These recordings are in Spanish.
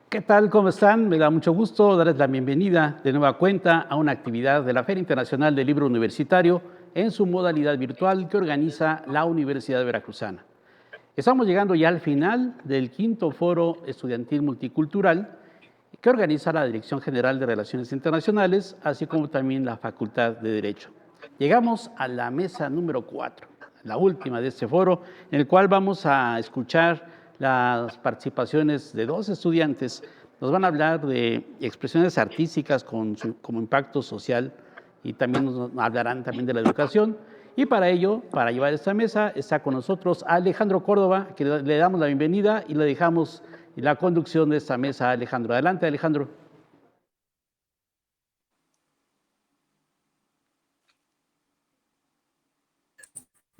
¿Qué tal? ¿Cómo están? Me da mucho gusto darles la bienvenida de nueva cuenta a una actividad de la Feria Internacional del Libro Universitario en su modalidad virtual que organiza la Universidad Veracruzana. Estamos llegando ya al final del quinto foro estudiantil multicultural que organiza la Dirección General de Relaciones Internacionales, así como también la Facultad de Derecho. Llegamos a la mesa número 4, la última de este foro, en el cual vamos a escuchar las participaciones de dos estudiantes. Nos van a hablar de expresiones artísticas como impacto social y también nos hablarán también de la educación. Y para ello, para llevar esta mesa, está con nosotros Alejandro Córdoba, que le damos la bienvenida y le dejamos la conducción de esta mesa a Alejandro. Adelante, Alejandro.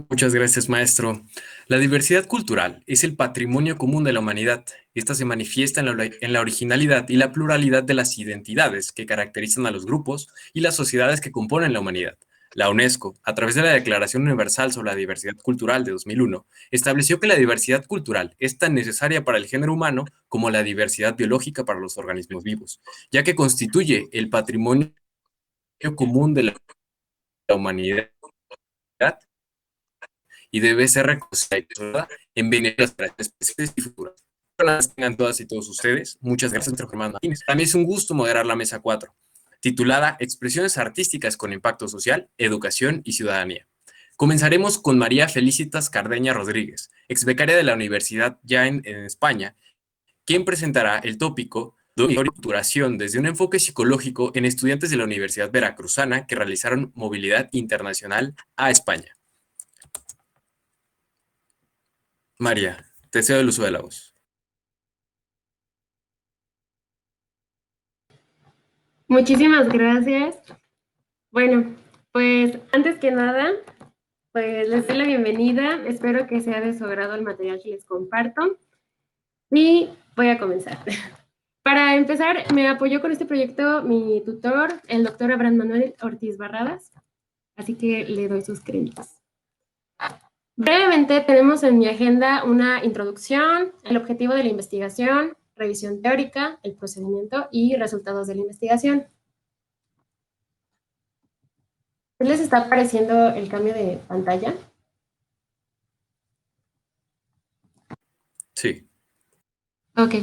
Muchas gracias, maestro. La diversidad cultural es el patrimonio común de la humanidad. Esta se manifiesta en la originalidad y la pluralidad de las identidades que caracterizan a los grupos y las sociedades que componen la humanidad. La UNESCO, a través de la Declaración Universal sobre la Diversidad Cultural de 2001, estableció que la diversidad cultural es tan necesaria para el género humano como la diversidad biológica para los organismos vivos, ya que constituye el patrimonio común de la humanidad y debe ser reconocida en beneficio de las especies y futuras. Tengan todas y todos ustedes. Muchas gracias, maestro Germán Martínez. También es un gusto moderar la mesa 4, titulada Expresiones artísticas con impacto social, educación y ciudadanía. Comenzaremos con María Felicitas Cardeña Rodríguez, ex becaria de la Universidad ya en España, quien presentará el tópico Culturación desde un enfoque psicológico en estudiantes de la Universidad Veracruzana que realizaron movilidad internacional a España. María, te cedo el uso de la voz. Muchísimas gracias. Bueno, pues antes que nada, pues les doy la bienvenida. Espero que sea de su agrado el material que les comparto. Y voy a comenzar. Para empezar, me apoyó con este proyecto mi tutor, el doctor Abraham Manuel Ortiz Barradas. Así que le doy sus créditos. Brevemente, tenemos en mi agenda una introducción, el objetivo de la investigación, revisión teórica, el procedimiento y resultados de la investigación. ¿Qué les está apareciendo el cambio de pantalla? Sí. Ok.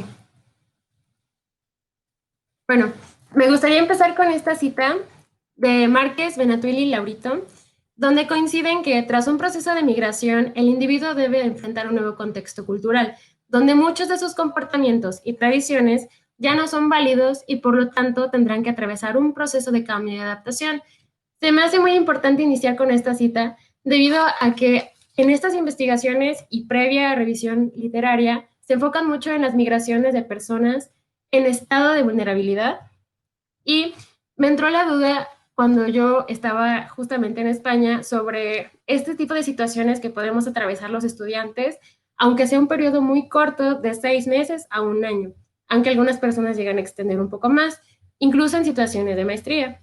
Bueno, me gustaría empezar con esta cita de Márquez, Benatuil y Laurito, donde coinciden que tras un proceso de migración, el individuo debe enfrentar un nuevo contexto cultural, donde muchos de sus comportamientos y tradiciones ya no son válidos y por lo tanto tendrán que atravesar un proceso de cambio y adaptación. Se me hace muy importante iniciar con esta cita debido a que en estas investigaciones y previa revisión literaria se enfocan mucho en las migraciones de personas en estado de vulnerabilidad y me entró la duda cuando yo estaba justamente en España sobre este tipo de situaciones que podemos atravesar los estudiantes, aunque sea un periodo muy corto de 6 meses a un año, aunque algunas personas llegan a extender un poco más, incluso en situaciones de maestría.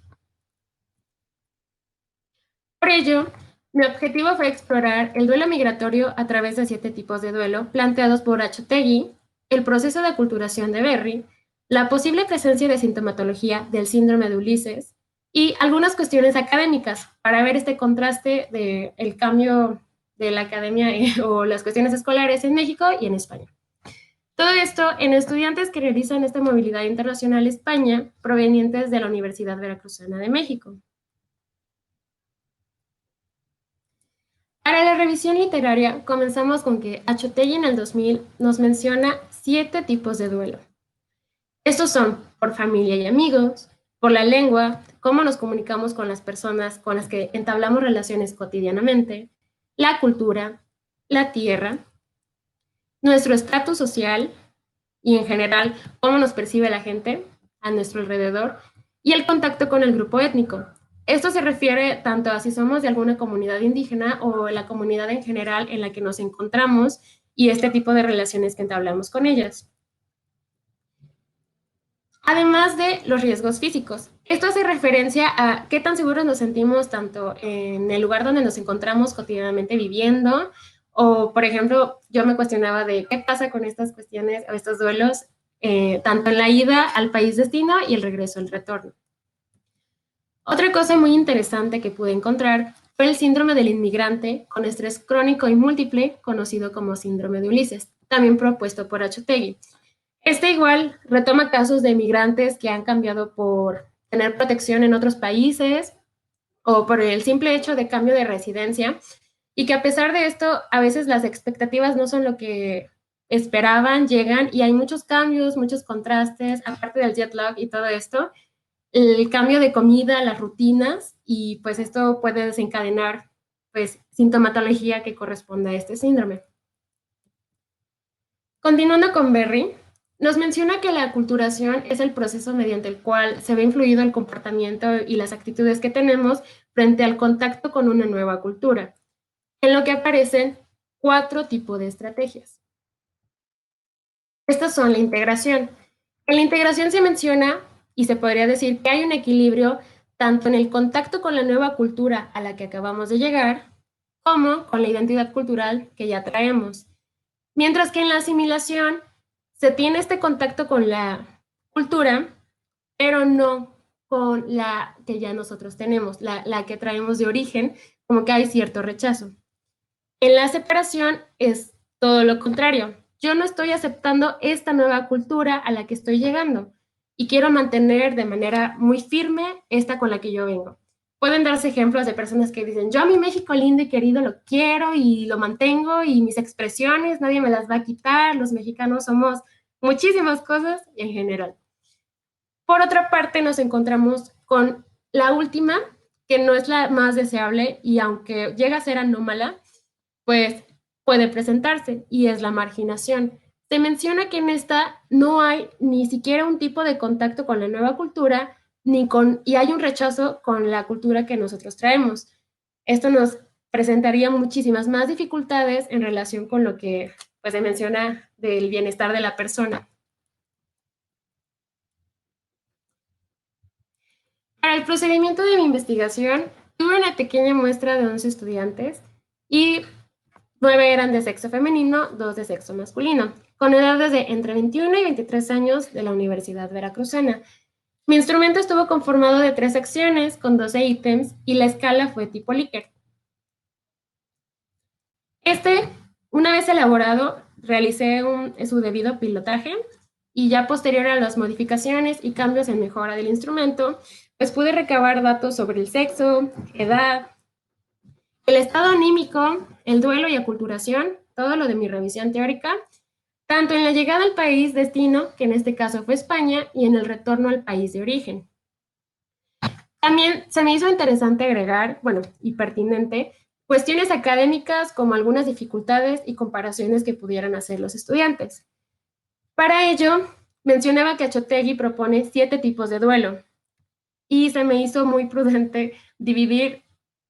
Por ello, mi objetivo fue explorar el duelo migratorio a través de 7 tipos de duelo planteados por Achotegui, el proceso de aculturación de Berry, la posible presencia de sintomatología del síndrome de Ulises y algunas cuestiones académicas para ver este contraste del cambio de la academia o las cuestiones escolares en México y en España. Todo esto en estudiantes que realizan esta movilidad internacional a España provenientes de la Universidad Veracruzana de México. Para la revisión literaria, comenzamos con que Achotegui en el 2000 nos menciona 7 tipos de duelo. Estos son por familia y amigos, por la lengua, cómo nos comunicamos con las personas con las que entablamos relaciones cotidianamente, la cultura, la tierra, nuestro estatus social y en general cómo nos percibe la gente a nuestro alrededor y el contacto con el grupo étnico. Esto se refiere tanto a si somos de alguna comunidad indígena o la comunidad en general en la que nos encontramos y este tipo de relaciones que entablamos con ellas. Además de los riesgos físicos. Esto hace referencia a qué tan seguros nos sentimos tanto en el lugar donde nos encontramos cotidianamente viviendo o, por ejemplo, yo me cuestionaba de qué pasa con estas cuestiones o estos duelos tanto en la ida al país destino y el regreso al retorno. Otra cosa muy interesante que pude encontrar fue el síndrome del inmigrante con estrés crónico y múltiple, conocido como síndrome de Ulises, también propuesto por Achotegui. Este igual retoma casos de migrantes que han cambiado por tener protección en otros países o por el simple hecho de cambio de residencia, y que a pesar de esto, a veces las expectativas no son lo que esperaban, llegan y hay muchos cambios, muchos contrastes, aparte del jet lag y todo esto, el cambio de comida, las rutinas, y pues esto puede desencadenar pues sintomatología que corresponde a este síndrome. Continuando con Berry, nos menciona que la aculturación es el proceso mediante el cual se ve influido el comportamiento y las actitudes que tenemos frente al contacto con una nueva cultura, en lo que aparecen 4 tipos de estrategias. Estas son la integración. En la integración se menciona y se podría decir que hay un equilibrio tanto en el contacto con la nueva cultura a la que acabamos de llegar, como con la identidad cultural que ya traemos. Mientras que en la asimilación se tiene este contacto con la cultura, pero no con la que ya nosotros tenemos, la que traemos de origen, como que hay cierto rechazo. En la separación es todo lo contrario. Yo no estoy aceptando esta nueva cultura a la que estoy llegando y quiero mantener de manera muy firme esta con la que yo vengo. Pueden darse ejemplos de personas que dicen, yo a mi México lindo y querido lo quiero y lo mantengo y mis expresiones nadie me las va a quitar, los mexicanos somos muchísimas cosas en general. Por otra parte, nos encontramos con la última, que no es la más deseable y aunque llega a ser anómala, pues puede presentarse y es la marginación. Se menciona que en esta no hay ni siquiera un tipo de contacto con la nueva cultura y hay un rechazo con la cultura que nosotros traemos. Esto nos presentaría muchísimas más dificultades en relación con lo que pues, se menciona del bienestar de la persona. Para el procedimiento de mi investigación, tuve una pequeña muestra de 11 estudiantes y 9 eran de sexo femenino, 2 de sexo masculino, con edades de entre 21 y 23 años de la Universidad Veracruzana. Mi instrumento estuvo conformado de 3 secciones con 12 ítems y la escala fue tipo Likert. Una vez elaborado, realicé su debido pilotaje y ya posterior a las modificaciones y cambios en mejora del instrumento, pues pude recabar datos sobre el sexo, edad, el estado anímico, el duelo y aculturación, todo lo de mi revisión teórica, tanto en la llegada al país destino, que en este caso fue España, y en el retorno al país de origen. También se me hizo interesante agregar, bueno, y pertinente, cuestiones académicas como algunas dificultades y comparaciones que pudieran hacer los estudiantes. Para ello, mencionaba que Achotegui propone 7 tipos de duelo, y se me hizo muy prudente dividir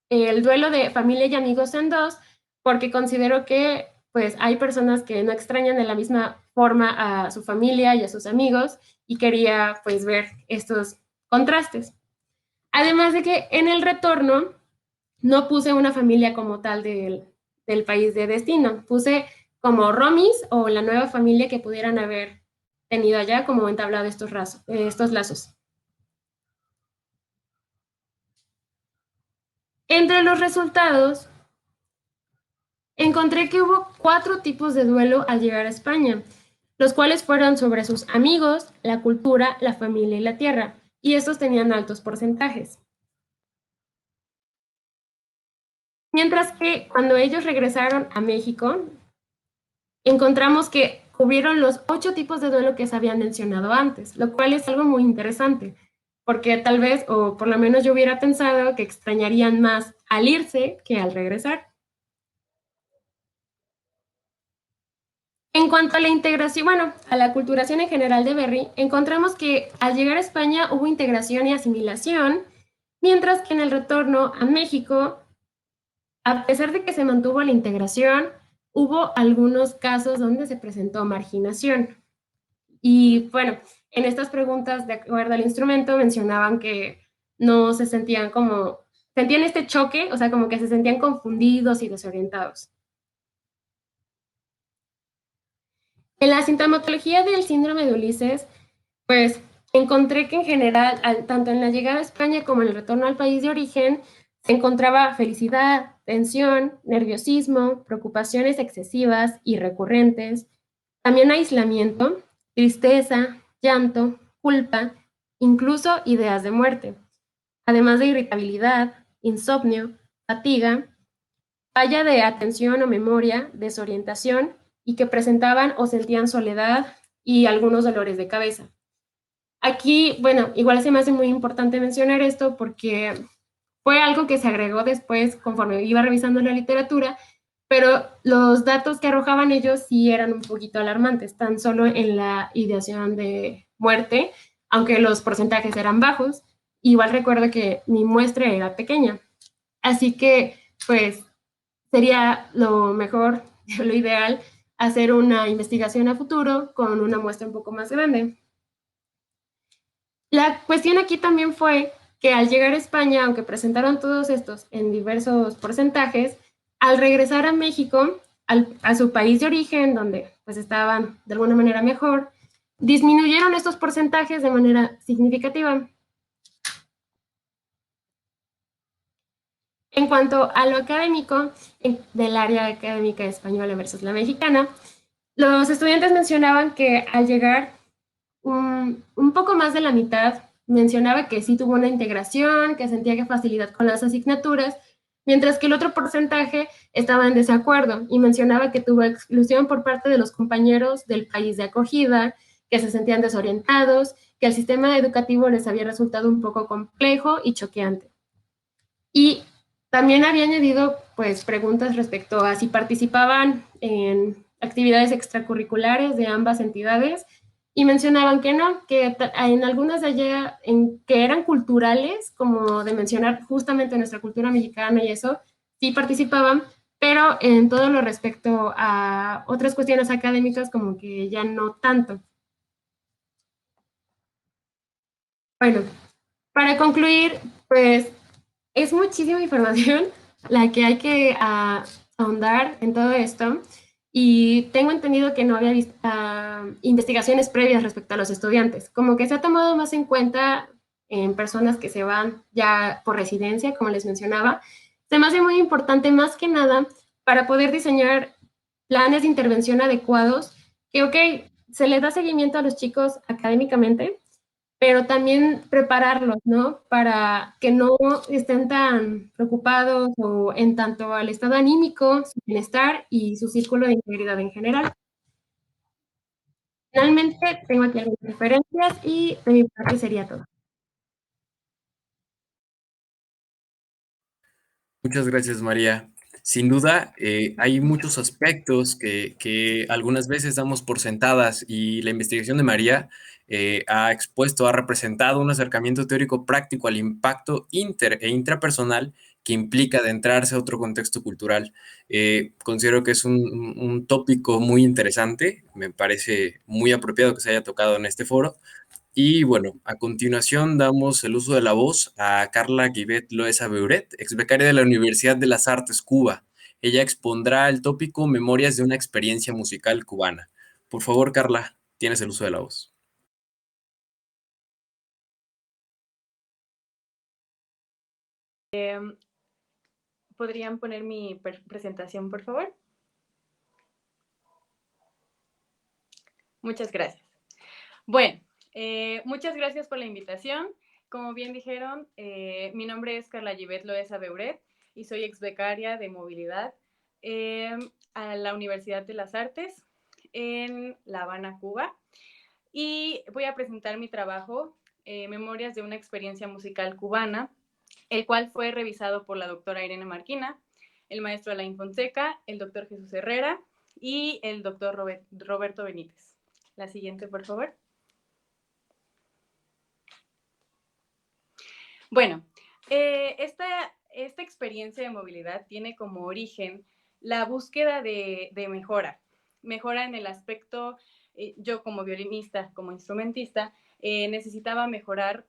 el duelo de familia y amigos en 2, porque considero que pues hay personas que no extrañan de la misma forma a su familia y a sus amigos y quería pues ver estos contrastes. Además de que en el retorno no puse una familia como tal del país de destino, puse como romis o la nueva familia que pudieran haber tenido allá como entablado estos lazos. Entre los resultados, encontré que hubo 4 tipos de duelo al llegar a España, los cuales fueron sobre sus amigos, la cultura, la familia y la tierra, y estos tenían altos porcentajes. Mientras que cuando ellos regresaron a México, encontramos que cubrieron los 8 tipos de duelo que se habían mencionado antes, lo cual es algo muy interesante, porque tal vez, o por lo menos yo hubiera pensado que extrañarían más al irse que al regresar. En cuanto a la integración, bueno, a la aculturación en general de Berry, encontramos que al llegar a España hubo integración y asimilación, mientras que en el retorno a México, a pesar de que se mantuvo la integración, hubo algunos casos donde se presentó marginación. Y bueno, en estas preguntas, de acuerdo al instrumento, mencionaban que no se sentían sentían este choque, o sea, como que se sentían confundidos y desorientados. En la sintomatología del síndrome de Ulises, pues encontré que en general, tanto en la llegada a España como en el retorno al país de origen, se encontraba felicidad, tensión, nerviosismo, preocupaciones excesivas y recurrentes, también aislamiento, tristeza, llanto, culpa, incluso ideas de muerte, además de irritabilidad, insomnio, fatiga, falla de atención o memoria, desorientación y que presentaban o sentían soledad y algunos dolores de cabeza. Aquí, bueno, igual se me hace muy importante mencionar esto porque fue algo que se agregó después conforme iba revisando la literatura, pero los datos que arrojaban ellos sí eran un poquito alarmantes, tan solo en la ideación de muerte, aunque los porcentajes eran bajos. Igual recuerdo que mi muestra era pequeña, así que pues sería lo mejor, lo ideal, hacer una investigación a futuro con una muestra un poco más grande. La cuestión aquí también fue que al llegar a España, aunque presentaron todos estos en diversos porcentajes, al regresar a México, a su país de origen, donde pues estaban de alguna manera mejor, disminuyeron estos porcentajes de manera significativa. En cuanto a lo académico, del área académica española versus la mexicana, los estudiantes mencionaban que al llegar un poco más de la mitad mencionaba que sí tuvo una integración, que sentía que facilidad con las asignaturas, mientras que el otro porcentaje estaba en desacuerdo y mencionaba que tuvo exclusión por parte de los compañeros del país de acogida, que se sentían desorientados, que el sistema educativo les había resultado un poco complejo y choqueante. Y también había añadido pues preguntas respecto a si participaban en actividades extracurriculares de ambas entidades y mencionaban que no, que en algunas de allá que eran culturales, como de mencionar justamente nuestra cultura mexicana y eso, sí participaban, pero en todo lo respecto a otras cuestiones académicas como que ya no tanto. Bueno, para concluir, pues es muchísima información la que hay que ahondar en todo esto y tengo entendido que no había visto investigaciones previas respecto a los estudiantes, como que se ha tomado más en cuenta en personas que se van ya por residencia, como les mencionaba. Se me hace muy importante más que nada para poder diseñar planes de intervención adecuados, que ok, se les da seguimiento a los chicos académicamente, pero también prepararlos, ¿no? Para que no estén tan preocupados o en tanto al estado anímico, su bienestar y su círculo de integridad en general. Finalmente, tengo aquí algunas referencias y de mi parte sería todo. Muchas gracias, María. Sin duda, hay muchos aspectos que algunas veces damos por sentadas y la investigación de María ha expuesto, ha representado un acercamiento teórico práctico al impacto inter e intrapersonal que implica adentrarse a otro contexto cultural. Considero que es un tópico muy interesante, me parece muy apropiado que se haya tocado en este foro. Y bueno, a continuación damos el uso de la voz a Carla Guibet Loesa Beuret, ex becaria de la Universidad de las Artes Cuba. Ella expondrá el tópico Memorias de una experiencia musical cubana. Por favor, Carla, tienes el uso de la voz. ¿Podrían poner mi presentación, por favor? Muchas gracias. Bueno, muchas gracias por la invitación. Como bien dijeron, mi nombre es Carla Givet Loesa Beuret y soy ex becaria de movilidad a la Universidad de las Artes en La Habana, Cuba. Y voy a presentar mi trabajo, Memorias de una experiencia musical cubana, el cual fue revisado por la doctora Irene Marquina, el maestro Alain Fonseca, el doctor Jesús Herrera y el doctor Roberto Benítez. La siguiente, por favor. Bueno, esta experiencia de movilidad tiene como origen la búsqueda de mejora en el aspecto, yo como violinista, como instrumentista, necesitaba mejorar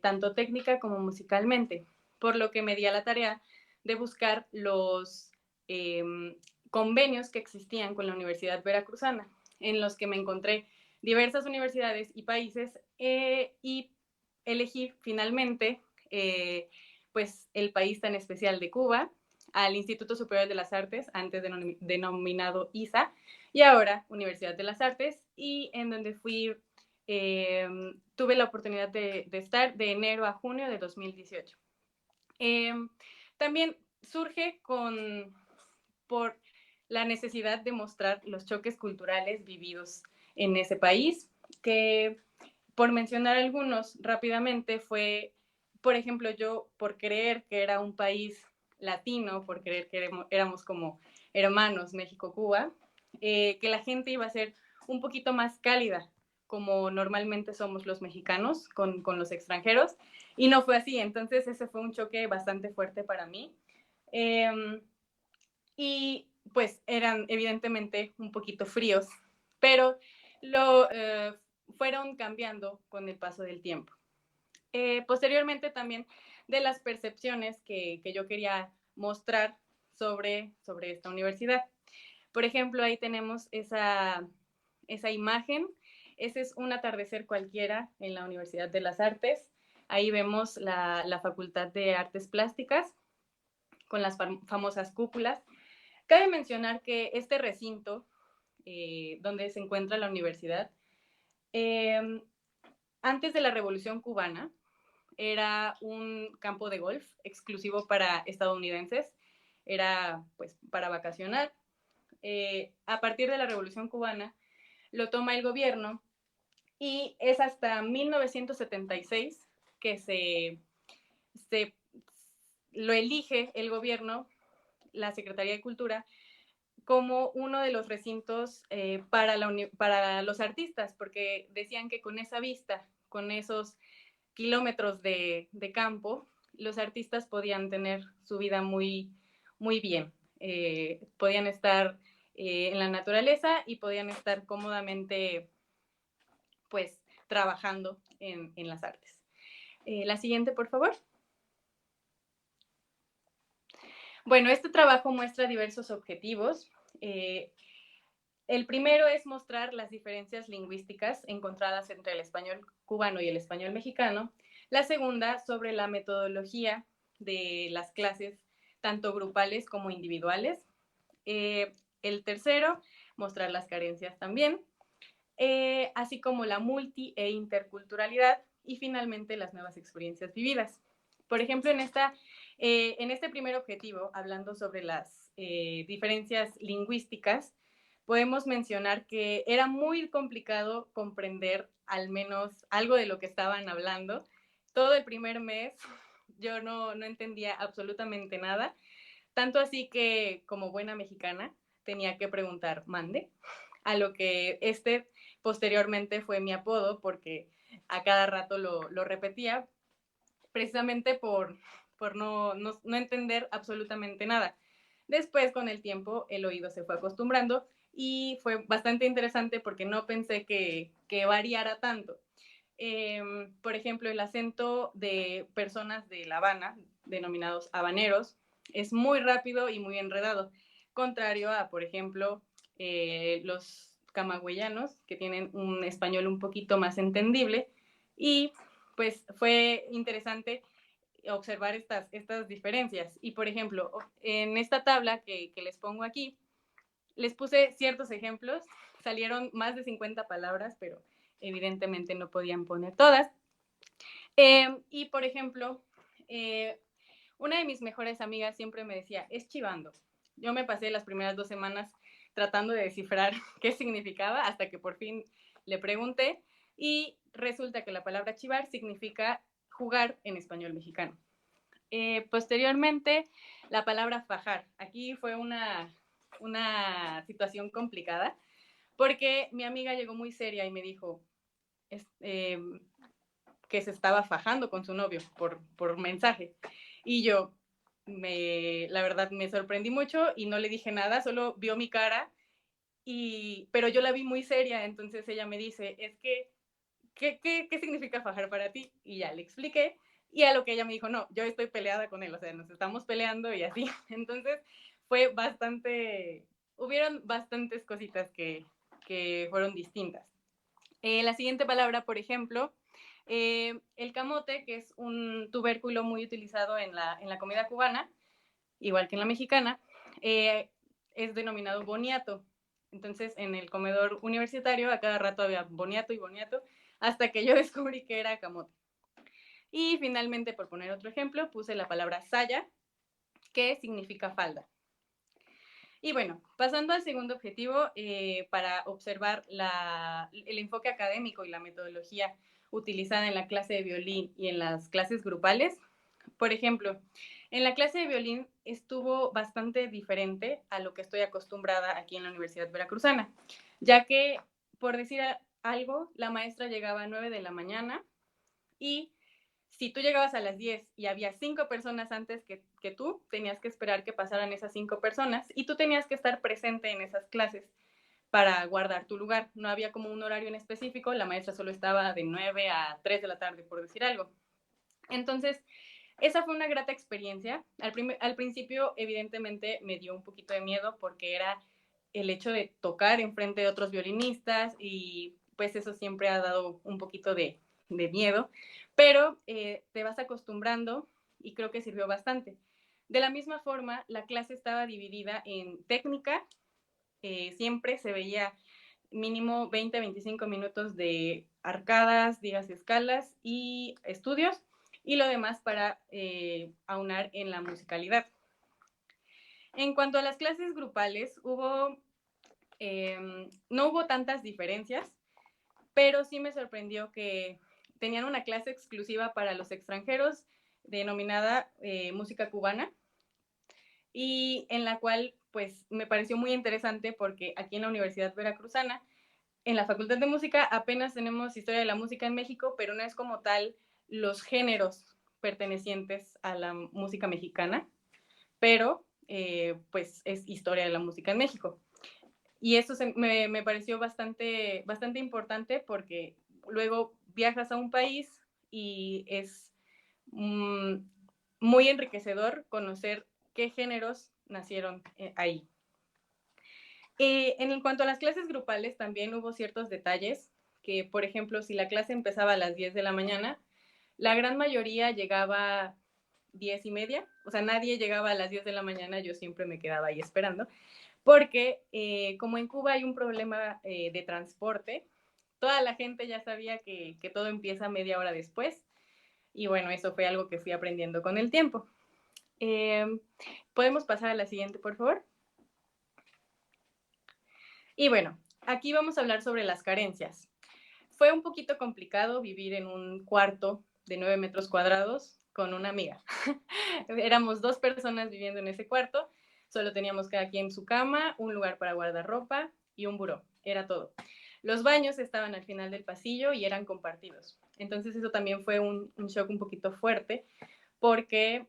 tanto técnica como musicalmente, por lo que me di a la tarea de buscar los convenios que existían con la Universidad Veracruzana. en los que me encontré diversas universidades y países y elegí finalmente pues el país tan especial de Cuba, al Instituto Superior de las Artes, antes denominado ISA, y ahora Universidad de las Artes, y en donde tuve la oportunidad de estar de enero a junio de 2018. También surge por la necesidad de mostrar los choques culturales vividos en ese país, que por mencionar algunos rápidamente fue, por ejemplo, yo por creer que era un país latino, por creer que éramos como hermanos México-Cuba, que la gente iba a ser un poquito más cálida, como normalmente somos los mexicanos con los extranjeros, y no fue así. Entonces ese fue un choque bastante fuerte para mí. Y pues eran evidentemente un poquito fríos, pero fueron cambiando con el paso del tiempo. Posteriormente también de las percepciones que yo quería mostrar sobre esta universidad. Por ejemplo, ahí tenemos esa imagen. Ese es un atardecer cualquiera en la Universidad de las Artes. Ahí vemos la Facultad de Artes Plásticas con las famosas cúpulas. Cabe mencionar que este recinto, donde se encuentra la universidad, antes de la Revolución Cubana, era un campo de golf exclusivo para estadounidenses, era pues para vacacionar. A partir de la Revolución Cubana lo toma el gobierno y es hasta 1976 que lo elige el gobierno, la Secretaría de Cultura, como uno de los recintos para los artistas, porque decían que con esa vista, con esos kilómetros de campo, los artistas podían tener su vida muy, muy bien. Podían estar en la naturaleza y podían estar cómodamente pues trabajando en las artes. La siguiente, por favor. Bueno, este trabajo muestra diversos objetivos. El primero es mostrar las diferencias lingüísticas encontradas entre el español cubano y el español mexicano. La segunda, sobre la metodología de las clases, tanto grupales como individuales. El tercero, mostrar las carencias también, así como la multi e interculturalidad y finalmente las nuevas experiencias vividas. Por ejemplo, en este primer objetivo, hablando sobre las diferencias lingüísticas, podemos mencionar que era muy complicado comprender al menos algo de lo que estaban hablando. Todo el primer mes yo no entendía absolutamente nada, tanto así que como buena mexicana tenía que preguntar mande, a lo que posteriormente fue mi apodo porque a cada rato lo repetía, precisamente por no entender absolutamente nada. Después, con el tiempo, el oído se fue acostumbrando y fue bastante interesante porque no pensé que variara tanto. Por ejemplo, el acento de personas de La Habana, denominados habaneros, es muy rápido y muy enredado, contrario a, por ejemplo, los camagüeyanos, que tienen un español un poquito más entendible, y pues fue interesante observar estas diferencias. Y, por ejemplo, en esta tabla que les pongo aquí, les puse ciertos ejemplos, salieron más de 50 palabras, pero evidentemente no podían poner todas. Y, por ejemplo, una de mis mejores amigas siempre me decía, es chivando. Yo me pasé las primeras 2 semanas tratando de descifrar qué significaba, hasta que por fin le pregunté, y resulta que la palabra chivar significa jugar en español mexicano. Posteriormente, la palabra fajar. Aquí fue una situación complicada, porque mi amiga llegó muy seria y me dijo que se estaba fajando con su novio por mensaje. Y yo, la verdad, me sorprendí mucho y no le dije nada, solo vio mi cara, pero yo la vi muy seria, entonces ella me dice, es que, ¿qué significa fajar para ti? Y ya le expliqué, y a lo que ella me dijo, no, yo estoy peleada con él, o sea, nos estamos peleando y así. Entonces, hubieron bastantes cositas que que fueron distintas. La siguiente palabra, por ejemplo, el camote, que es un tubérculo muy utilizado en la comida cubana, igual que en la mexicana, es denominado boniato. Entonces, en el comedor universitario, a cada rato había boniato y boniato, hasta que yo descubrí que era camote. Y finalmente, por poner otro ejemplo, puse la palabra saya, que significa falda. Y bueno, pasando al segundo objetivo, para observar el enfoque académico y la metodología utilizada en la clase de violín y en las clases grupales. Por ejemplo, en la clase de violín estuvo bastante diferente a lo que estoy acostumbrada aquí en la Universidad Veracruzana, ya que, por decir algo, la maestra llegaba a 9 de la mañana y si tú llegabas a las 10 y había 5 personas antes que tú, tenías que esperar que pasaran esas 5 personas y tú tenías que estar presente en esas clases para guardar tu lugar. No había como un horario en específico, la maestra solo estaba de 9 a 3 de la tarde, por decir algo. Entonces, esa fue una grata experiencia. Al principio, evidentemente, me dio un poquito de miedo porque era el hecho de tocar enfrente de otros violinistas y pues eso siempre ha dado un poquito de miedo, pero te vas acostumbrando y creo que sirvió bastante. De la misma forma, la clase estaba dividida en técnica, siempre se veía mínimo 20-25 minutos de arcadas, días, escalas y estudios, y lo demás para aunar en la musicalidad. En cuanto a las clases grupales, no hubo tantas diferencias, pero sí me sorprendió que tenían una clase exclusiva para los extranjeros denominada música cubana, y en la cual pues me pareció muy interesante porque aquí en la Universidad Veracruzana, en la Facultad de Música, apenas tenemos historia de la música en México, pero no es como tal los géneros pertenecientes a la música mexicana, pero pues es historia de la música en México. Y eso me pareció bastante importante porque luego viajas a un país y es muy enriquecedor conocer qué géneros nacieron ahí. En cuanto a las clases grupales, también hubo ciertos detalles que, por ejemplo, si la clase empezaba a las 10 de la mañana, la gran mayoría llegaba 10:30, o sea, nadie llegaba a las 10 de la mañana, yo siempre me quedaba ahí esperando, porque como en Cuba hay un problema de transporte, toda la gente ya sabía que todo empieza media hora después, y bueno, eso fue algo que fui aprendiendo con el tiempo. ¿Podemos pasar a la siguiente, por favor? Y bueno, aquí vamos a hablar sobre las carencias. Fue un poquito complicado vivir en un cuarto de 9 metros cuadrados con una amiga. Éramos 2 personas viviendo en ese cuarto, solo teníamos cada quien su cama, un lugar para guardar ropa y un buró, era todo. Los baños estaban al final del pasillo y eran compartidos. Entonces eso también fue un shock un poquito fuerte porque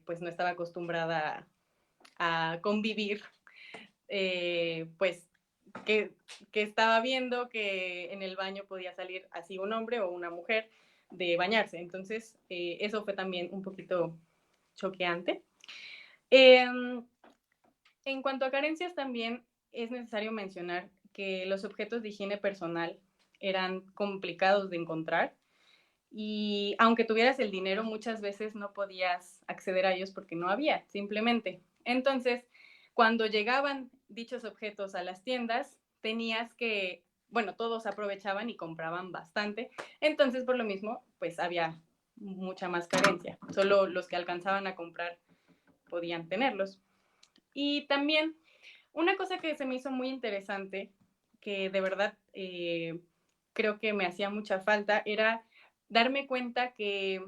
pues no estaba acostumbrada a convivir pues que estaba viendo que en el baño podía salir así un hombre o una mujer de bañarse. Entonces, eso fue también un poquito choqueante. En cuanto a carencias, también es necesario mencionar que los objetos de higiene personal eran complicados de encontrar y aunque tuvieras el dinero, muchas veces no podías acceder a ellos porque no había, simplemente. Entonces, cuando llegaban dichos objetos a las tiendas, tenías que, bueno, todos aprovechaban y compraban bastante, entonces por lo mismo, pues había mucha más carencia, solo los que alcanzaban a comprar podían tenerlos. Y también una cosa que se me hizo muy interesante, que de verdad creo que me hacía mucha falta, era darme cuenta que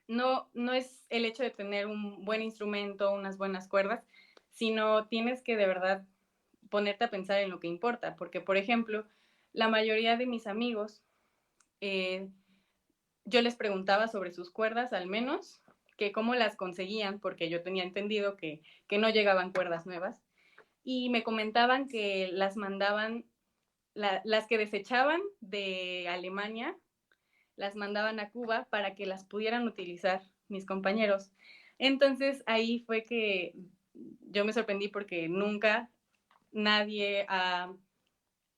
no es el hecho de tener un buen instrumento, unas buenas cuerdas, sino tienes que de verdad ponerte a pensar en lo que importa, porque por ejemplo, la mayoría de mis amigos, yo les preguntaba sobre sus cuerdas al menos, que cómo las conseguían, porque yo tenía entendido que no llegaban cuerdas nuevas, y me comentaban que las mandaban, las que desechaban de Alemania, las mandaban a Cuba para que las pudieran utilizar mis compañeros. Entonces ahí fue que yo me sorprendí porque nunca nadie ha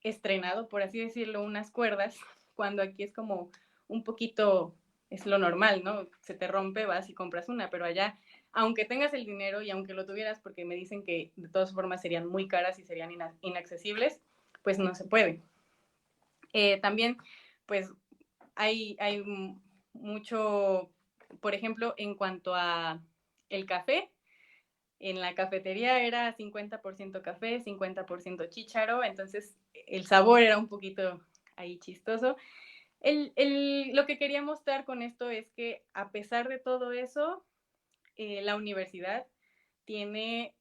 estrenado, por así decirlo, unas cuerdas, cuando aquí es como un poquito, es lo normal, ¿no? Se te rompe, vas y compras una, pero allá, aunque tengas el dinero y aunque lo tuvieras, porque me dicen que de todas formas serían muy caras y serían inaccesibles, pues no se puede. También, pues, hay mucho, por ejemplo, en cuanto a el café, en la cafetería era 50% café, 50% chícharo, entonces el sabor era un poquito ahí chistoso. Lo que quería mostrar con esto es que a pesar de todo eso, la universidad tiene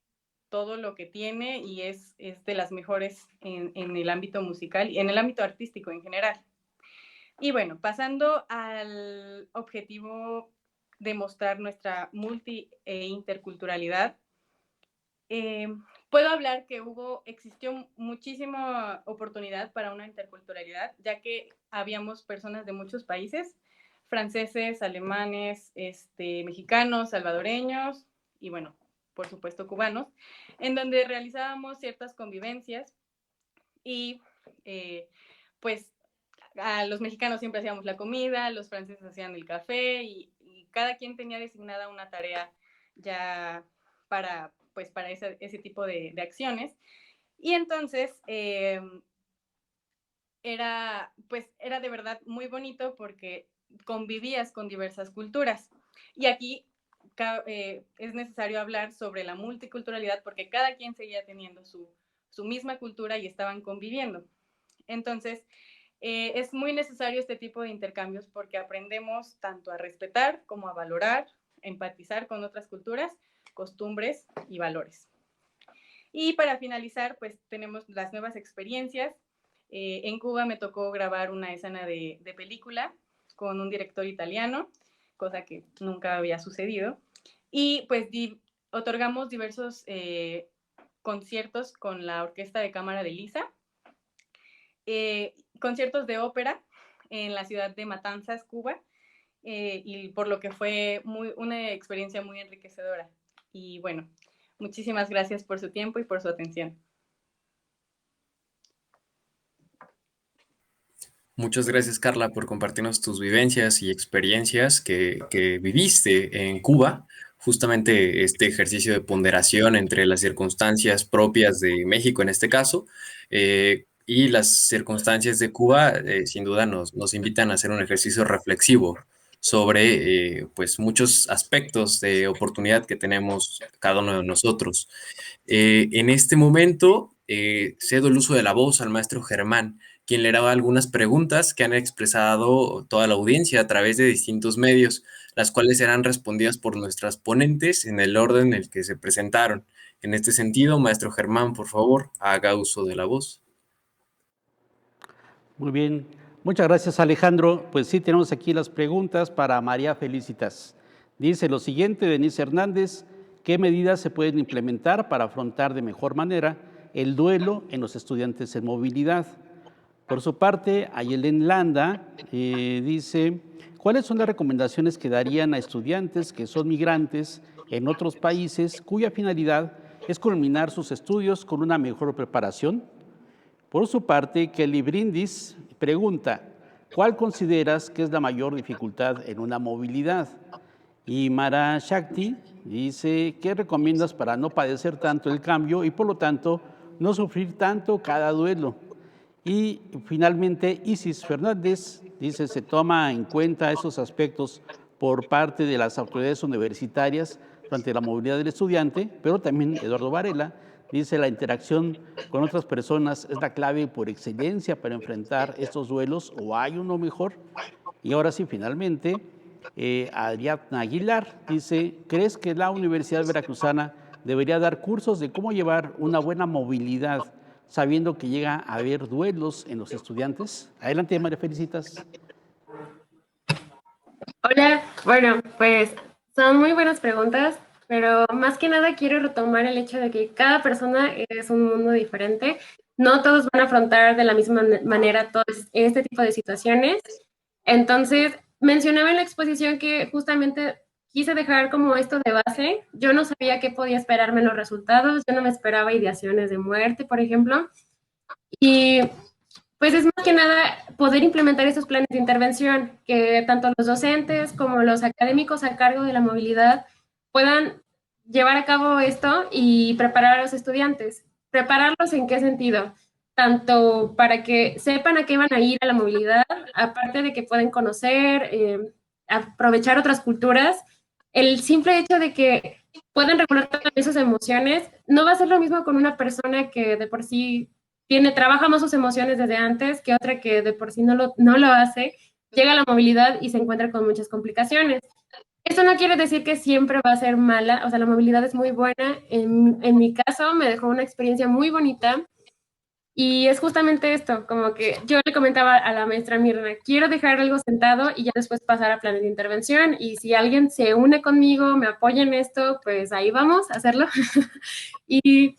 todo lo que tiene y es de las mejores en el ámbito musical y en el ámbito artístico en general. Y bueno, pasando al objetivo de mostrar nuestra multi e interculturalidad, puedo hablar que existió muchísima oportunidad para una interculturalidad, ya que habíamos personas de muchos países, franceses, alemanes, mexicanos, salvadoreños y bueno, por supuesto cubanos, en donde realizábamos ciertas convivencias y pues a los mexicanos siempre hacíamos la comida, los franceses hacían el café y cada quien tenía designada una tarea ya para, pues, para ese tipo de acciones. Y entonces era de verdad muy bonito porque convivías con diversas culturas. Y aquí es necesario hablar sobre la multiculturalidad porque cada quien seguía teniendo su misma cultura y estaban conviviendo. Entonces, es muy necesario este tipo de intercambios porque aprendemos tanto a respetar como a valorar, empatizar con otras culturas, costumbres y valores. Y para finalizar, pues tenemos las nuevas experiencias. En Cuba me tocó grabar una escena de película con un director italiano, cosa que nunca había sucedido. Y pues otorgamos diversos conciertos con la Orquesta de Cámara de Lisa, conciertos de ópera en la ciudad de Matanzas, Cuba, y por lo que fue una experiencia muy enriquecedora. Y bueno, muchísimas gracias por su tiempo y por su atención. Muchas gracias, Carla, por compartirnos tus vivencias y experiencias que viviste en Cuba. Justamente este ejercicio de ponderación entre las circunstancias propias de México en este caso y las circunstancias de Cuba, sin duda nos invitan a hacer un ejercicio reflexivo sobre pues muchos aspectos de oportunidad que tenemos cada uno de nosotros. En este momento cedo el uso de la voz al maestro Germán, quien le hará algunas preguntas que han expresado toda la audiencia a través de distintos medios, las cuales serán respondidas por nuestras ponentes en el orden en el que se presentaron. En este sentido, maestro Germán, por favor, haga uso de la voz. Muy bien, muchas gracias, Alejandro. Pues sí, tenemos aquí las preguntas para María Felicitas. Dice lo siguiente, Denise Hernández: ¿qué medidas se pueden implementar para afrontar de mejor manera el duelo en los estudiantes en movilidad? Por su parte, Ayelen Landa dice: ¿cuáles son las recomendaciones que darían a estudiantes que son migrantes en otros países cuya finalidad es culminar sus estudios con una mejor preparación? Por su parte, Kelly Brindis pregunta: ¿cuál consideras que es la mayor dificultad en una movilidad? Y Mara Shakti dice: ¿qué recomiendas para no padecer tanto el cambio y por lo tanto no sufrir tanto cada duelo? Y finalmente, Isis Fernández dice: se toma en cuenta esos aspectos por parte de las autoridades universitarias durante la movilidad del estudiante, pero también Eduardo Varela dice: la interacción con otras personas es la clave por excelencia para enfrentar estos duelos, ¿o hay uno mejor? Y ahora sí, finalmente, Ariadna Aguilar dice: ¿crees que la Universidad Veracruzana debería dar cursos de cómo llevar una buena movilidad, sabiendo que llega a haber duelos en los estudiantes? Adelante, María Felicitas. Hola, bueno, pues son muy buenas preguntas, pero más que nada quiero retomar el hecho de que cada persona es un mundo diferente. No todos van a afrontar de la misma manera todo este tipo de situaciones. Entonces, mencionaba en la exposición que justamente quise dejar como esto de base. Yo no sabía qué podía esperarme en los resultados, yo no me esperaba ideaciones de muerte, por ejemplo. Y pues es más que nada poder implementar estos planes de intervención, que tanto los docentes como los académicos a cargo de la movilidad puedan llevar a cabo esto y preparar a los estudiantes. ¿Prepararlos en qué sentido? Tanto para que sepan a qué van a ir a la movilidad, aparte de que pueden conocer, aprovechar otras culturas, el simple hecho de que pueden regular también sus emociones, no va a ser lo mismo con una persona que de por sí trabaja más sus emociones desde antes que otra que de por sí no lo hace, llega a la movilidad y se encuentra con muchas complicaciones. Esto no quiere decir que siempre va a ser mala, o sea, la movilidad es muy buena. En mi caso me dejó una experiencia muy bonita y es justamente esto, como que yo le comentaba a la maestra Mirna, quiero dejar algo sentado y ya después pasar a planes de intervención y si alguien se une conmigo, me apoya en esto, pues ahí vamos a hacerlo. Y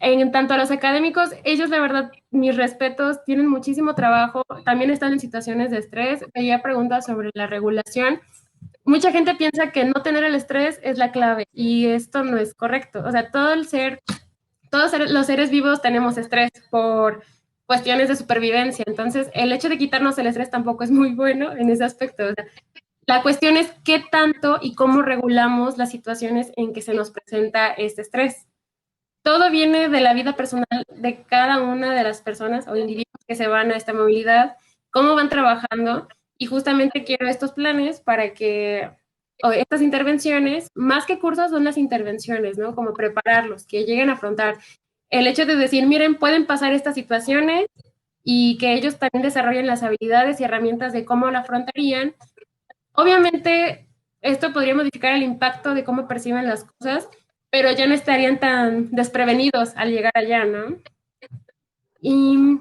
en tanto a los académicos, ellos la verdad, mis respetos, tienen muchísimo trabajo, también están en situaciones de estrés. Veía preguntas sobre la regulación. Mucha gente piensa que no tener el estrés es la clave y esto no es correcto. O sea, todos los seres vivos tenemos estrés por cuestiones de supervivencia. Entonces, el hecho de quitarnos el estrés tampoco es muy bueno en ese aspecto. O sea, la cuestión es qué tanto y cómo regulamos las situaciones en que se nos presenta este estrés. Todo viene de la vida personal de cada una de las personas o individuos que se van a esta movilidad, cómo van trabajando y justamente quiero estos planes para que, o estas intervenciones, más que cursos son las intervenciones, ¿no? Como prepararlos, que lleguen a afrontar el hecho de decir, miren, pueden pasar estas situaciones y que ellos también desarrollen las habilidades y herramientas de cómo lo afrontarían. Obviamente, esto podría modificar el impacto de cómo perciben las cosas, pero ya no estarían tan desprevenidos al llegar allá, ¿no? Y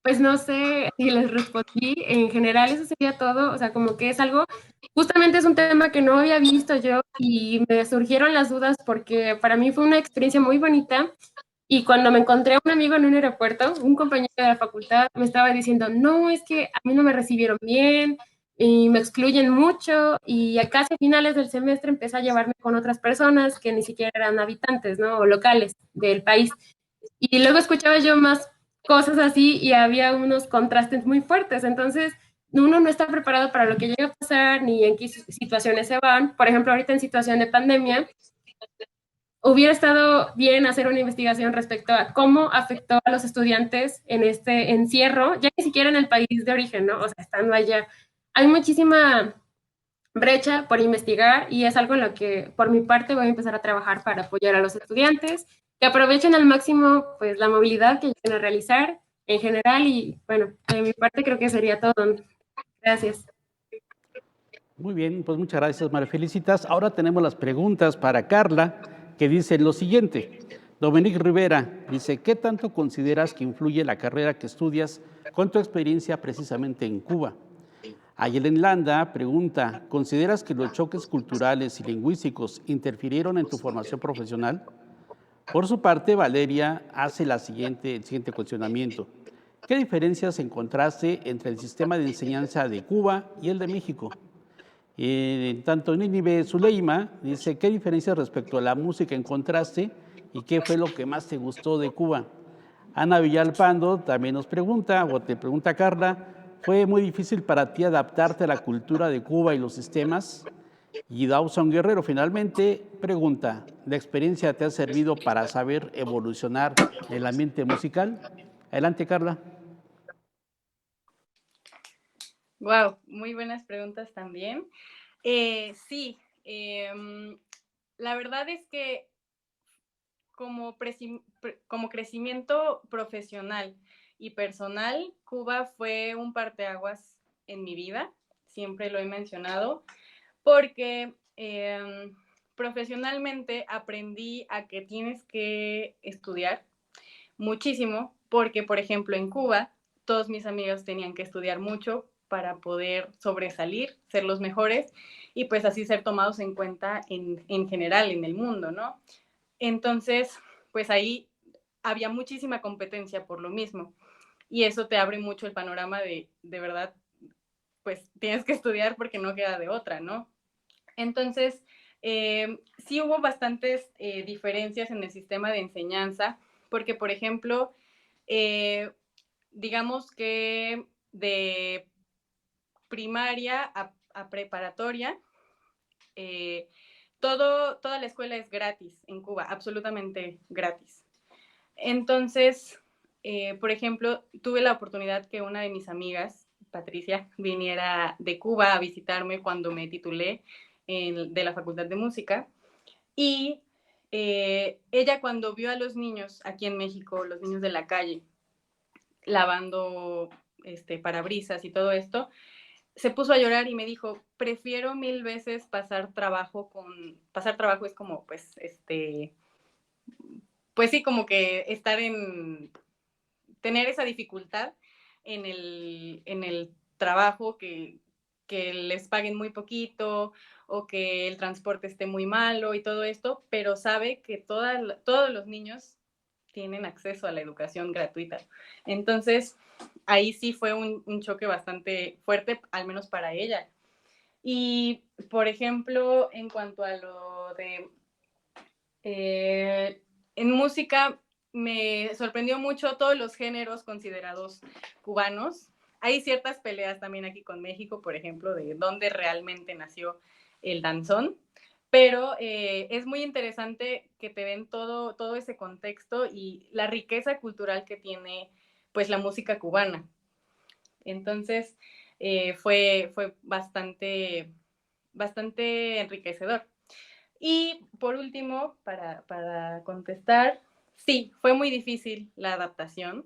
pues no sé si les respondí, en general eso sería todo, o sea, como que es algo, justamente es un tema que no había visto yo y me surgieron las dudas porque para mí fue una experiencia muy bonita y cuando me encontré a un amigo en un aeropuerto, un compañero de la facultad me estaba diciendo, no, es que a mí no me recibieron bien y me excluyen mucho y a casi a finales del semestre empecé a llevarme con otras personas que ni siquiera eran habitantes, ¿no? O locales del país. Y luego escuchaba yo más cosas así y había unos contrastes muy fuertes. Entonces, uno no está preparado para lo que llega a pasar ni en qué situaciones se van. Por ejemplo, ahorita en situación de pandemia, hubiera estado bien hacer una investigación respecto a cómo afectó a los estudiantes en este encierro, ya ni siquiera en el país de origen, ¿no? O sea, estando allá. Hay muchísima brecha por investigar y es algo en lo que por mi parte voy a empezar a trabajar para apoyar a los estudiantes, que aprovechen al máximo pues la movilidad que lleguen a realizar en general y bueno, de mi parte creo que sería todo. Gracias. Muy bien, pues muchas gracias, María Felicitas. Ahora tenemos las preguntas para Carla, que dice lo siguiente. Dominique Rivera dice, ¿qué tanto consideras que influye la carrera que estudias con tu experiencia precisamente en Cuba? Ayelen Landa pregunta, ¿consideras que los choques culturales y lingüísticos interfirieron en tu formación profesional? Por su parte, Valeria hace el siguiente cuestionamiento. ¿Qué diferencias encontraste entre el sistema de enseñanza de Cuba y el de México? Tanto Nínive Zuleima dice, ¿qué diferencias respecto a la música encontraste y qué fue lo que más te gustó de Cuba? Ana Villalpando también nos pregunta, o te pregunta Carla, ¿fue muy difícil para ti adaptarte a la cultura de Cuba y los sistemas? Y Dawson Guerrero finalmente pregunta, ¿la experiencia te ha servido para saber evolucionar en el ambiente musical? Adelante, Carla. Wow, muy buenas preguntas también. Sí, la verdad es que como crecimiento profesional y personal, Cuba fue un parteaguas en mi vida, siempre lo he mencionado, porque profesionalmente aprendí a que tienes que estudiar muchísimo, porque por ejemplo en Cuba todos mis amigos tenían que estudiar mucho para poder sobresalir, ser los mejores y pues así ser tomados en cuenta en general en el mundo, ¿no? Entonces, pues ahí había muchísima competencia por lo mismo. Y eso te abre mucho el panorama de verdad, pues tienes que estudiar porque no queda de otra, ¿no? Entonces, sí hubo bastantes diferencias en el sistema de enseñanza, porque, por ejemplo, digamos que de primaria a preparatoria, toda la escuela es gratis en Cuba, absolutamente gratis. Entonces, por ejemplo, tuve la oportunidad que una de mis amigas, Patricia, viniera de Cuba a visitarme cuando me titulé de la Facultad de Música. Y ella, cuando vio a los niños aquí en México, los niños de la calle, lavando parabrisas y todo esto, se puso a llorar y me dijo, prefiero 1000 veces pasar trabajo es como, pues sí, como que tener esa dificultad en el trabajo, que les paguen muy poquito o que el transporte esté muy malo y todo esto, pero sabe que todos los niños tienen acceso a la educación gratuita. Entonces, ahí sí fue un choque bastante fuerte, al menos para ella. Y, por ejemplo, en cuanto a lo de en música, me sorprendió mucho todos los géneros considerados cubanos. Hay ciertas peleas también aquí con México, por ejemplo, de dónde realmente nació el danzón, pero es muy interesante que te den todo ese contexto y la riqueza cultural que tiene pues la música cubana. Entonces, fue bastante enriquecedor. Y por último, para contestar, sí, fue muy difícil la adaptación.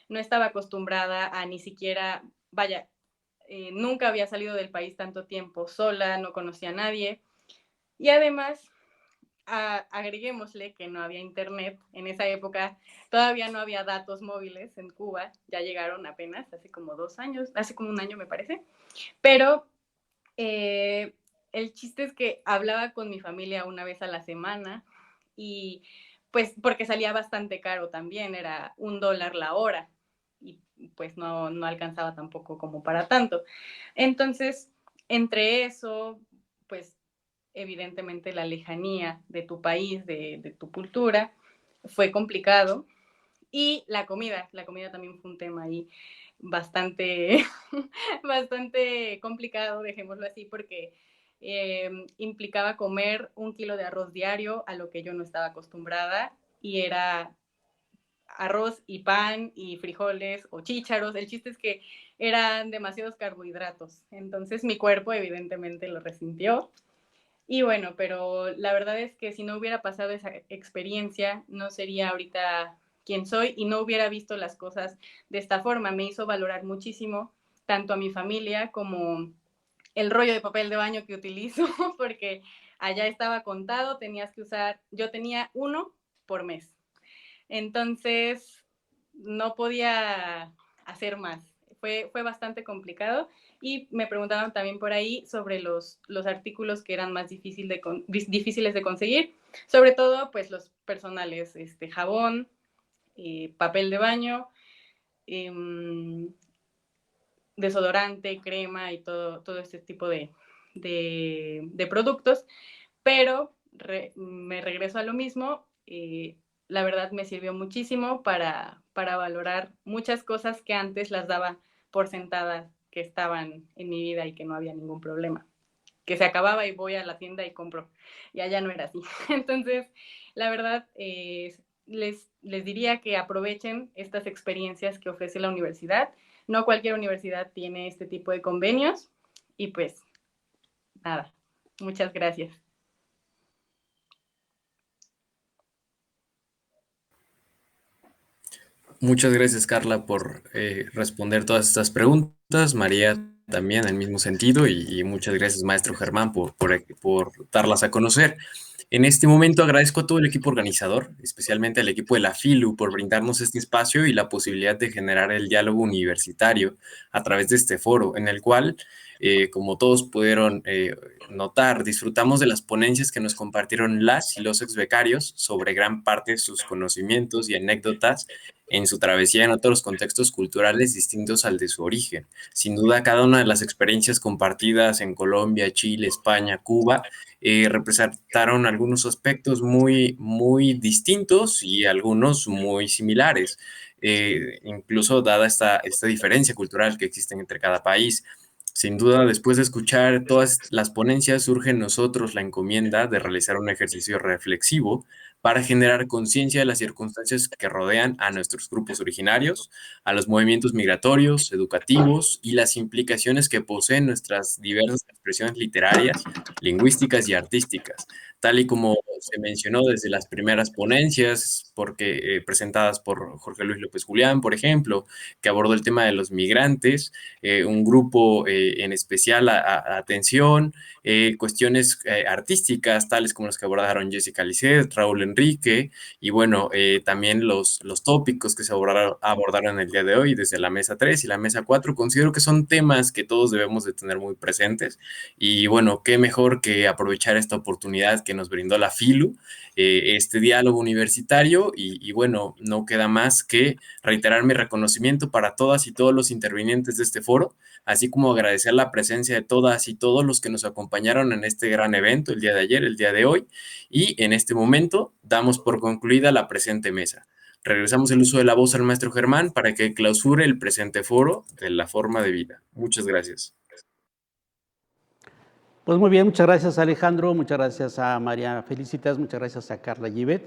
No estaba acostumbrada a ni siquiera, vaya, nunca había salido del país tanto tiempo sola, no conocía a nadie. Y además, agreguémosle que no había internet. En esa época todavía no había datos móviles en Cuba, ya llegaron apenas, hace como 2 años, hace como 1 año me parece. Pero el chiste es que hablaba con mi familia una vez a la semana y pues porque salía bastante caro también, era $1 la hora y pues no alcanzaba tampoco como para tanto. Entonces, entre eso, pues evidentemente la lejanía de tu país, de tu cultura, fue complicado. Y la comida también fue un tema ahí bastante, bastante complicado, dejémoslo así, porque implicaba comer 1 kilo de arroz diario, a lo que yo no estaba acostumbrada, y era arroz y pan y frijoles o chícharos. El chiste es que eran demasiados carbohidratos, entonces mi cuerpo evidentemente lo resintió. Y bueno, pero la verdad es que si no hubiera pasado esa experiencia, no sería ahorita quien soy y no hubiera visto las cosas de esta forma. Me hizo valorar muchísimo tanto a mi familia como el rollo de papel de baño que utilizo, porque allá estaba contado, yo tenía 1 por mes. Entonces, no podía hacer más. Fue bastante complicado y me preguntaban también por ahí sobre los artículos que eran más difíciles de conseguir, sobre todo pues los personales, jabón, papel de baño, desodorante, crema y todo este tipo de productos, pero me regreso a lo mismo. La verdad me sirvió muchísimo para valorar muchas cosas que antes las daba por sentadas que estaban en mi vida y que no había ningún problema. Que se acababa y voy a la tienda y compro. Y allá no era así. Entonces, la verdad, les diría que aprovechen estas experiencias que ofrece la universidad. No cualquier universidad tiene este tipo de convenios. Y pues, nada, muchas gracias. Muchas gracias, Carla, por responder todas estas preguntas. María también en el mismo sentido y muchas gracias, maestro Germán, por darlas a conocer. En este momento agradezco a todo el equipo organizador, especialmente al equipo de la FILU, por brindarnos este espacio y la posibilidad de generar el diálogo universitario a través de este foro, en el cual, como todos pudieron notar, disfrutamos de las ponencias que nos compartieron las y los exbecarios sobre gran parte de sus conocimientos y anécdotas en su travesía en otros contextos culturales distintos al de su origen. Sin duda, cada una de las experiencias compartidas en Colombia, Chile, España, Cuba, representaron algunos aspectos muy distintos y algunos muy similares. incluso dada esta diferencia cultural que existe entre cada país. Sin duda, después de escuchar todas las ponencias, surge en nosotros la encomienda de realizar un ejercicio reflexivo para generar conciencia de las circunstancias que rodean a nuestros grupos originarios, a los movimientos migratorios, educativos y las implicaciones que poseen nuestras diversas expresiones literarias, lingüísticas y artísticas, tal y como se mencionó desde las primeras ponencias, presentadas por Jorge Luis López Julián, por ejemplo, que abordó el tema de los migrantes, un grupo en especial atención, cuestiones artísticas, tales como las que abordaron Jessica Lisset, Raúl Enrique, y bueno, también los tópicos que se abordaron el día de hoy desde la mesa 3 y la mesa 4, considero que son temas que todos debemos de tener muy presentes, y bueno, qué mejor que aprovechar esta oportunidad que nos brindó la FILU, este diálogo universitario, y bueno, no queda más que reiterar mi reconocimiento para todas y todos los intervinientes de este foro, así como agradecer la presencia de todas y todos los que nos acompañaron en este gran evento el día de ayer, el día de hoy, y en este momento damos por concluida la presente mesa. Regresamos el uso de la voz al maestro Germán para que clausure el presente foro de la forma de vida. Muchas gracias. Pues muy bien, muchas gracias Alejandro, muchas gracias a María Felicitas, muchas gracias a Carla Givet,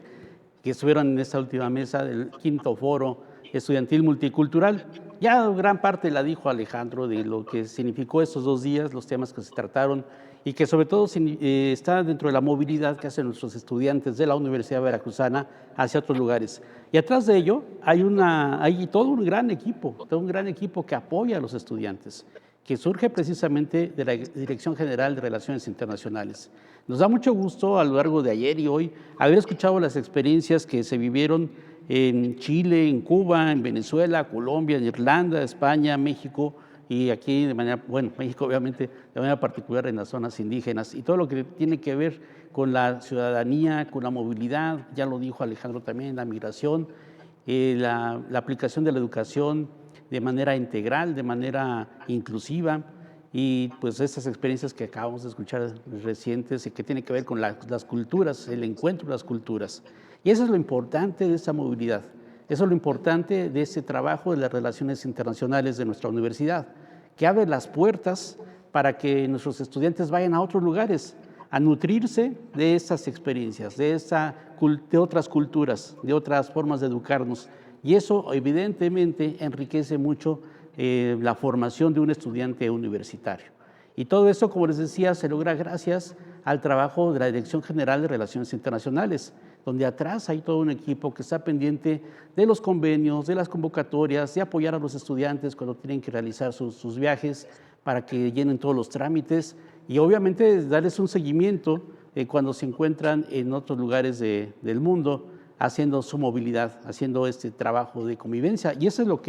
que estuvieron en esta última mesa del 5º Foro Estudiantil Multicultural. Ya gran parte la dijo Alejandro de lo que significó estos 2 días, los temas que se trataron y que sobre todo está dentro de la movilidad que hacen nuestros estudiantes de la Universidad Veracruzana hacia otros lugares. Y atrás de ello hay todo un gran equipo que apoya a los estudiantes, que surge precisamente de la Dirección General de Relaciones Internacionales. Nos da mucho gusto a lo largo de ayer y hoy haber escuchado las experiencias que se vivieron en Chile, en Cuba, en Venezuela, Colombia, en Irlanda, España, México, y aquí México obviamente de manera particular en las zonas indígenas, y todo lo que tiene que ver con la ciudadanía, con la movilidad, ya lo dijo Alejandro también, la migración, la aplicación de la educación de manera integral, de manera inclusiva, y pues estas experiencias que acabamos de escuchar recientes y que tienen que ver con las culturas, el encuentro de las culturas. Y eso es lo importante de esta movilidad, eso es lo importante de este trabajo de las relaciones internacionales de nuestra universidad, que abre las puertas para que nuestros estudiantes vayan a otros lugares, a nutrirse de estas experiencias, de otras culturas, de otras formas de educarnos. Y eso evidentemente enriquece mucho la formación de un estudiante universitario. Y todo eso, como les decía, se logra gracias al trabajo de la Dirección General de Relaciones Internacionales, donde atrás hay todo un equipo que está pendiente de los convenios, de las convocatorias, de apoyar a los estudiantes cuando tienen que realizar sus viajes para que llenen todos los trámites y obviamente darles un seguimiento cuando se encuentran en otros lugares del mundo haciendo su movilidad, haciendo este trabajo de convivencia. Y eso es lo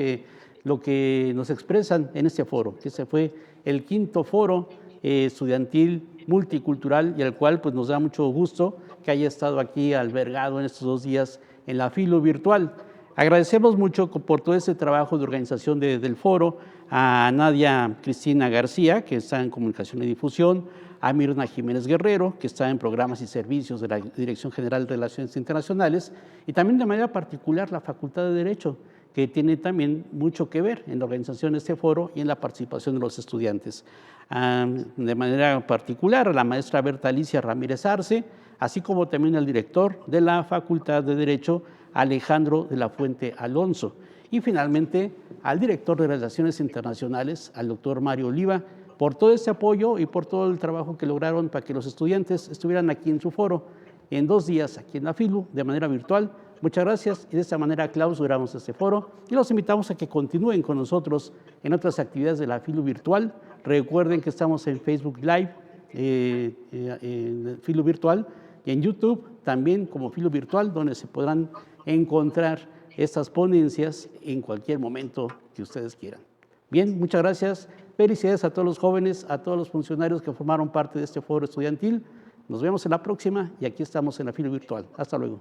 que nos expresan en este foro, que ese fue el 5º Foro Estudiantil Multicultural, y al cual pues nos da mucho gusto que haya estado aquí albergado en estos 2 días en la FILU virtual. Agradecemos mucho por todo ese trabajo de organización del foro a Nadia Cristina García, que está en Comunicación y Difusión, a Mirna Jiménez Guerrero, que está en Programas y Servicios de la Dirección General de Relaciones Internacionales, y también de manera particular la Facultad de Derecho, que tiene también mucho que ver en la organización de este foro y en la participación de los estudiantes. De manera particular a la maestra Berta Alicia Ramírez Arce, así como también al director de la Facultad de Derecho, Alejandro de la Fuente Alonso, y finalmente al director de Relaciones Internacionales, al doctor Mario Oliva, por todo este apoyo y por todo el trabajo que lograron para que los estudiantes estuvieran aquí en su foro en 2 días aquí en la FILU de manera virtual. Muchas gracias, y de esta manera clausuramos este foro y los invitamos a que continúen con nosotros en otras actividades de la FILU virtual. Recuerden que estamos en Facebook Live, en FILU virtual, y en YouTube también como FILU virtual, donde se podrán encontrar estas ponencias en cualquier momento que ustedes quieran. Bien, muchas gracias. Felicidades a todos los jóvenes, a todos los funcionarios que formaron parte de este foro estudiantil. Nos vemos en la próxima y aquí estamos en la FILU virtual. Hasta luego.